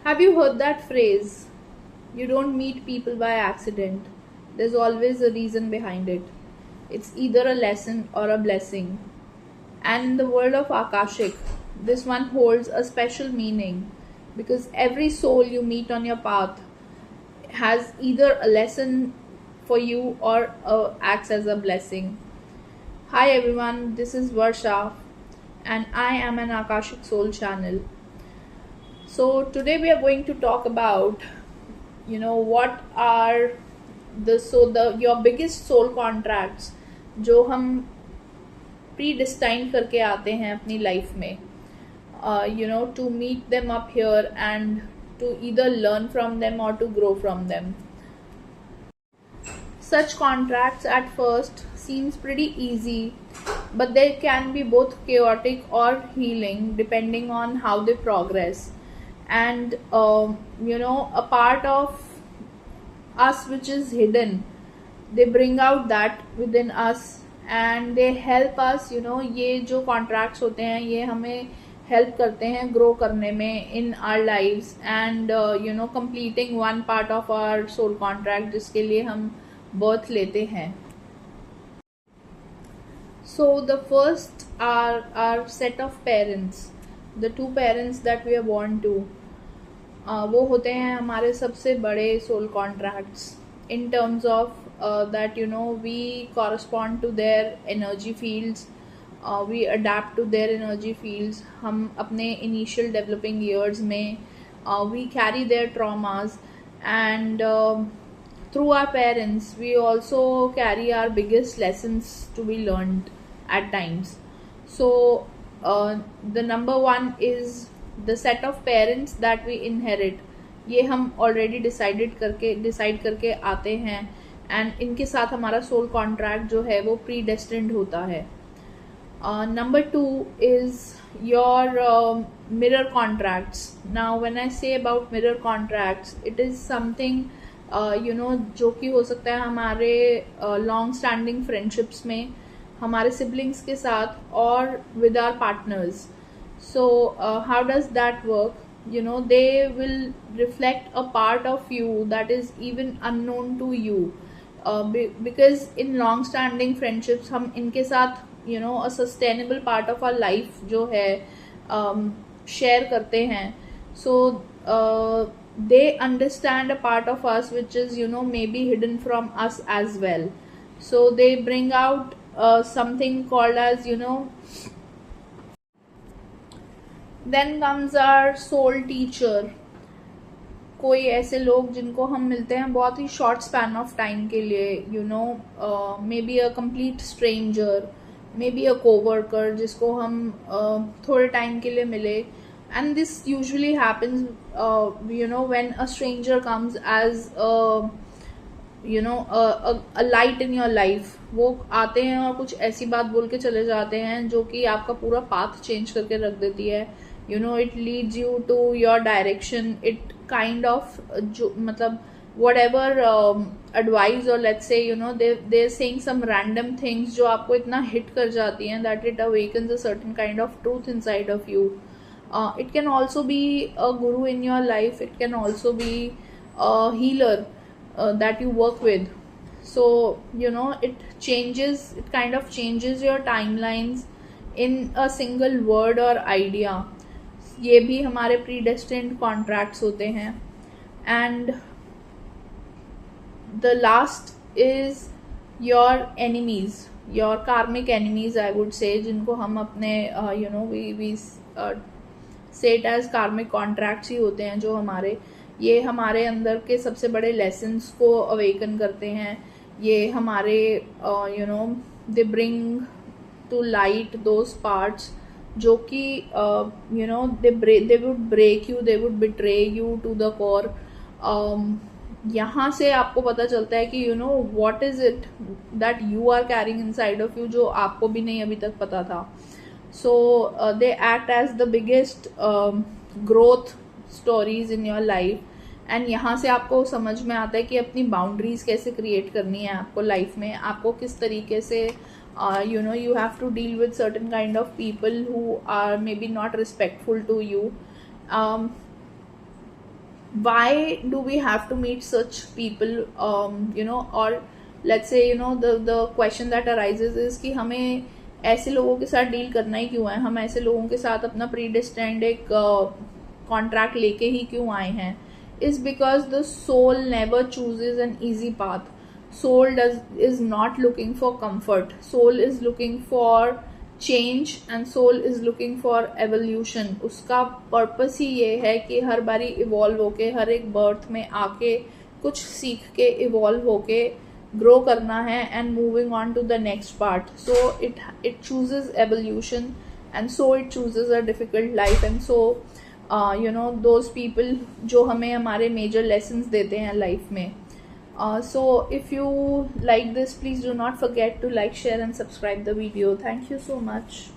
Have you heard that phrase? You don't meet people by accident. There's always a reason behind it. It's either a lesson or a blessing. And in the world of Akashic, this one holds a special meaning because every soul you meet on your path has either a lesson for you or acts as a blessing. Hi everyone, this is Varsha and I am an Akashic Soul channel. So today we are going to talk about what are the your biggest soul contracts जो हम pre destine करके आते हैं अपनी life में, to meet them up here and to either learn from them or to grow from them. Such contracts at first seems pretty easy, but they can be both chaotic or healing depending on how they progress. And a part of us which is hidden, they bring out that within us and they help us, ये जो contracts होते हैं ये हमें help करते हैं grow करने में in our lives and completing one part of our soul contract जिसके लिए हम birth लेते हैं. So the first are our set of parents, the two parents that we are born to. वो होते हैं हमारे सबसे बड़े soul contracts in terms of that we correspond to their energy fields, we adapt to their energy fields. हम अपने initial developing years में we carry their traumas and through our parents we also carry our biggest lessons to be learned at times. So the number one is the set of parents that we inherit. ये हम already decide करके आते हैं and इनके साथ हमारा soul contract जो है वो predestined होता है. Number two is your mirror contracts. Now when I say about mirror contracts, it is something जो कि हो सकता है हमारे long standing friendships में, हमारे siblings के साथ और with our partners. So how does that work? They will reflect a part of you that is even unknown to you, because in long standing friendships हम इनके साथ a sustainable part of our life जो है share करते हैं. So they understand a part of us which is maybe hidden from us as well. So they bring out something called as then comes our soul teacher. कोई ऐसे लोग जिनको हम मिलते हैं बहुत ही शॉर्ट स्पैन ऑफ टाइम के लिए, may be a complete stranger, may be a coworker जिसको हम थोड़े टाइम के लिए मिले. And this usually happens when a stranger comes as a light in your life. वो आते हैं और कुछ ऐसी बात बोल के चले जाते हैं जो कि आपका पूरा पाथ चेंज करके रख देती है. It leads you to your direction. It kind of जो मतलब whatever advice or let's say they're saying some random things जो आपको इतना hit कर जाती हैं that it awakens a certain kind of truth inside of you. It can also be a guru in your life. It can also be a healer that you work with. So it kind of changes your timelines in a single word or idea. ये भी हमारे predestined contracts होते हैं. And the last is your enemies, your karmic enemies I would say, जिनको हम अपने we say it as karmic contracts ही होते हैं, जो ये हमारे अंदर के सबसे बड़े lessons को awaken करते हैं. ये हमारे they bring to light those parts जो कि they would break you, they would betray you to the core. यहाँ से आपको पता चलता है कि what is it that you are carrying inside of you जो आपको भी नहीं अभी तक पता था. So they act as the biggest growth stories in your life. And यहाँ से आपको समझ में आता है कि अपनी बाउंड्रीज कैसे क्रिएट करनी है आपको लाइफ में, आपको किस तरीके से you have to deal with certain kind of people who are maybe not respectful to you. why do we have to meet such people, or let's say the question that arises is कि हमें ऐसे लोगों के साथ deal करना ही क्यों है, हम ऐसे लोगों के साथ अपना प्रीडिस्टाइंड एक कॉन्ट्रैक्ट लेके ही क्यों आए हैं, is because the soul never chooses an easy path. Soul is not looking for comfort. Soul is looking for change and soul is looking for evolution. उसका पर्पस ही ये है कि हर बारी इवॉल्व होके, हर एक बर्थ में आके कुछ सीख के इवॉल्व होके ग्रो करना है and moving on to the next part. So it chooses evolution and so it chooses a difficult life. And so those people जो हमें हमारे major lessons देते हैं life में. So if you like this, please do not forget to like, share and subscribe the video. Thank you so much.